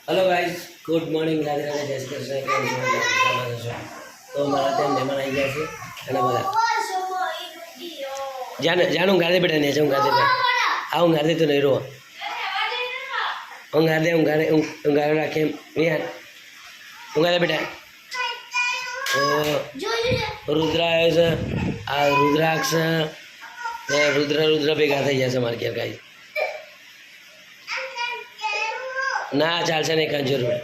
Hello guys, good morning, Radhe Radhe, जय श्री कृष्ण। કેમ છો? મજામાં છો? તો મારા ત્યાં મહેમાન આવી ગયા છે અને બધા જાણું ગાડે બેટા ને હું ગાડે હા હું ગાડે તો નહીં રહો હું ગાડે રાખે હું ગાડે બેટા રુદ્ર આવ્યો છે આ રુદ્રાક્ષ ને રુદ્ર ભેગા થઈ ગયા છે મારે ઘેર ગાઈ ના ચાલશે નહીં કાંઈ જરૂર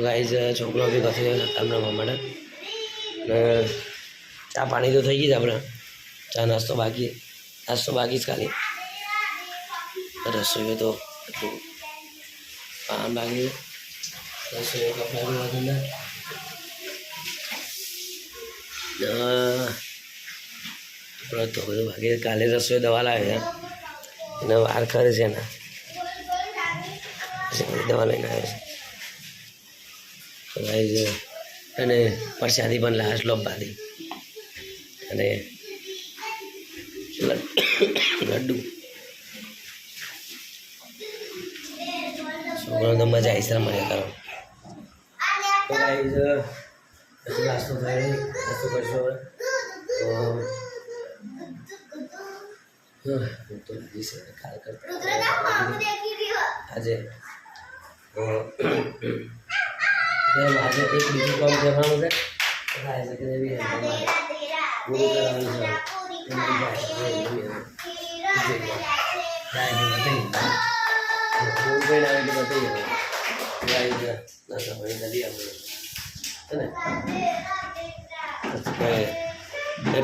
ગાઈઝ છોકરો બી કથે તમને માટે ને ચા પાણી તો થઈ ગઈ છે આપણે ચા નાસ્તો બાકી જ ખાલી રસોઈ તો એટલું પાન બાકી રસોઈ કપડાં બી વધુ ના આપણે તો બધું બાકી કાલે રસોઈ દવા લાવે છે એને વાર ખરે છે ને દવા લઈને આવે છે ગાઈઝ અને પ્રસાદી પણ લાસ્ટ લોપાથી અને લડ્ડુ છોકરાને તો મજા આવી છે મજા કરો તો ગાઈઝ પછી નાસ્તો થાય નાસ્તો કરશો તો લાગી છે ખાલ કરતા આજે આજે એક બીજું કામ કરવાનું છે થાય છે કે એવી પૂરું કરવાનું છે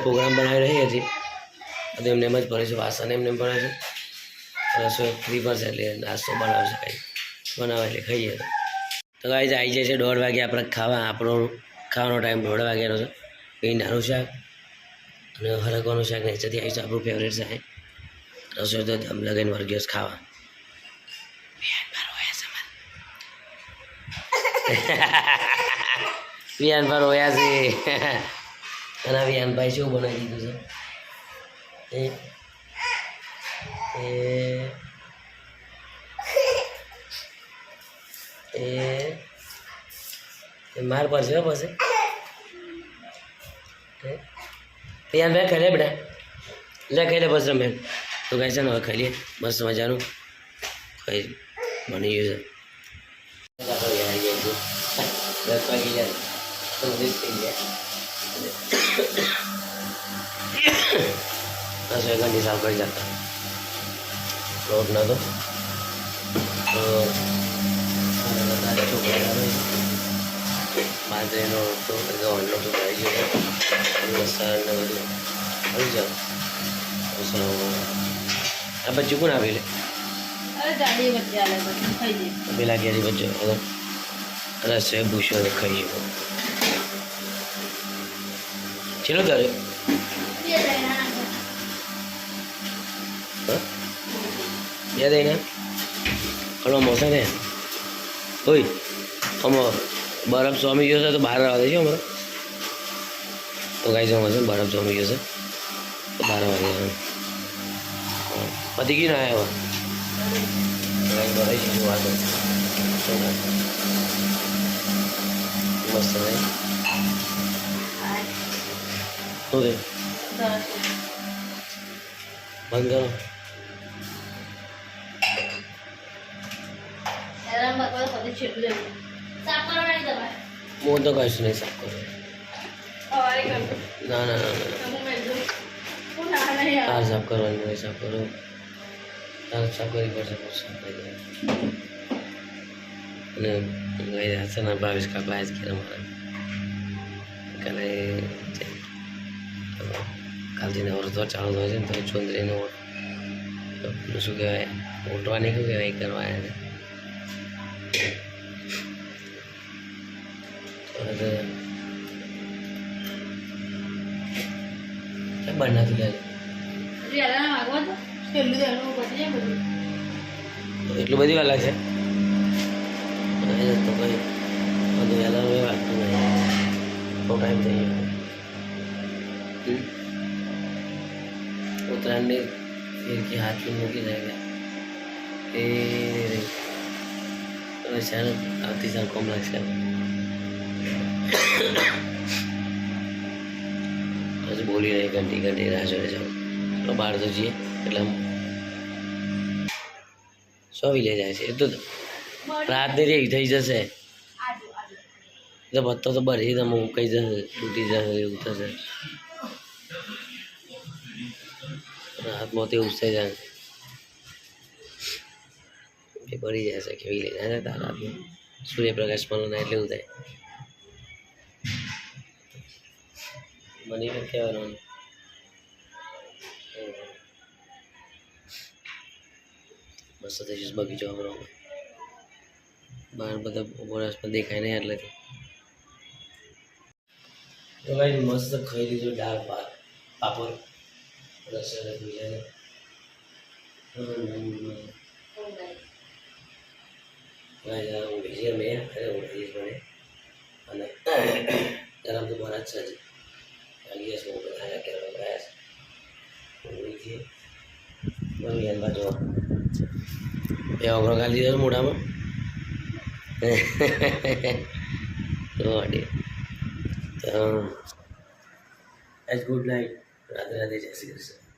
પ્રોગ્રામ બનાવી રહી હતી તો એમને એમ જ ભરે છે વાસણ એમને એમ ભરે છે રસોઈ ફ્રી પડશે એટલે નાસ્તો બનાવશે કાંઈ બનાવે એટલે ખાઈએ તો ગાઈઝ આવી જાય છે 1:30 વાગે આપણે આપણો ખાવાનો ટાઈમ 1:30 વાગ્યાનો છે એ નાનું શાક અને હરગવાનું શાક નીચેથી આવી છે આપણું ફેવરેટ છે રસોઈ તો દમ લગાવીને વર્ગ્યોસ ખાવા વિયાન પર હોયા છે અને વિયાનભાઈ શું બનાવી દીધું છે એ માર પડશે હો પછી યાર ભાઈ ખાઈ લે બેટા લે ખાઈ લે બસ રમે તો કહે છે ને હવે ખાઈ લઈએ મસ્ત મજાનું ખાઈ બની ગયું છે 10 વાગી જાય તો થઈ જાય રસોઈ ઘરની સાફ કરી જતા લોટ નતો છોકરા બાજરીનો તો ગવણનો તો આવી ગયો લસણ ને બધું આવી જાવ આ બચ્ચું કોણ આપી લે પેલા ઘેરી બચ્ચો રસોઈ ભૂસો ને ખાઈ ગયો ચલો તારે બે દઈને હલો મોસા ને ઓય આમાં બરફ જમી ગયો છે તો બહાર આવવા દેજો અમારે તો ગાઈ જવા છે બરફ જમી ગયો છે તો 12 વાગે પતી ગયું ને આવ્યા ભરાઈ જઈશું વાત મસ્ત નહીં શું છે બંધ કરો હું તો કહીશું નહીં સાફ કરો ના ના ના તાર સાફ કરવાની નહીં સાફ કરો તાર સાફ કરવી પડશે સાફ કરી દે અને ગઈ હશે ને 22 કાપા જ કે મારા કાલે કાલથી નવરતો ચાલુ થાય છે ને તો ચોંદરીનો શું કહેવાય ઉઠવાની શું કહેવાય કરવા આવ્યા છે બનાતું એટલું બધી વાર લાગશે તો કઈ બધું વહેલા વાગતું નહીં બહુ ટાઈમ થઈ ગયો ઉત્તરાયણની ફિરકી હાથથી મૂકી જાય એ છે ને આવતી સાલ કોમ લાગશે હજુ બોલી રહી ઘંટી રાહ જોડે જાઉં તો બહાર તો જઈએ એટલે સો વિલે જાય છે એ તો રાત ને રે થઈ જશે એટલે પત્તો તો ભરી તમે કઈ જશે તૂટી જશે એવું થશે રાતમાં તે ઉસસે જાય એ ભરી જાય છે કેવી લઈ જાય તાર રાતમાં સૂર્યપ્રકાશ પણ એટલે એવું થાય મને પણ કહેવાનું મસ્ત થઈશ બગીચો આપણો બહાર બધા વરસમાં દેખાય નહીં એટલે તો ભાઈ મસ્ત ખાઈ લીધું દાળ ભાત પાપડ રસોઈ બીજાને ઊંઘી છે મેં અરે ઊંઘી મને અને ગરમ તો બરા જ છે ગેસ બહુ બધા કરવા ગયા છે ઊંઘી છે મમ્મી એમ બાજુ એ ઓગળો ખાલી દીધો મોઢામાં તો ગુડ નાઇટ રાધે રાધે જય શ્રી કૃષ્ણ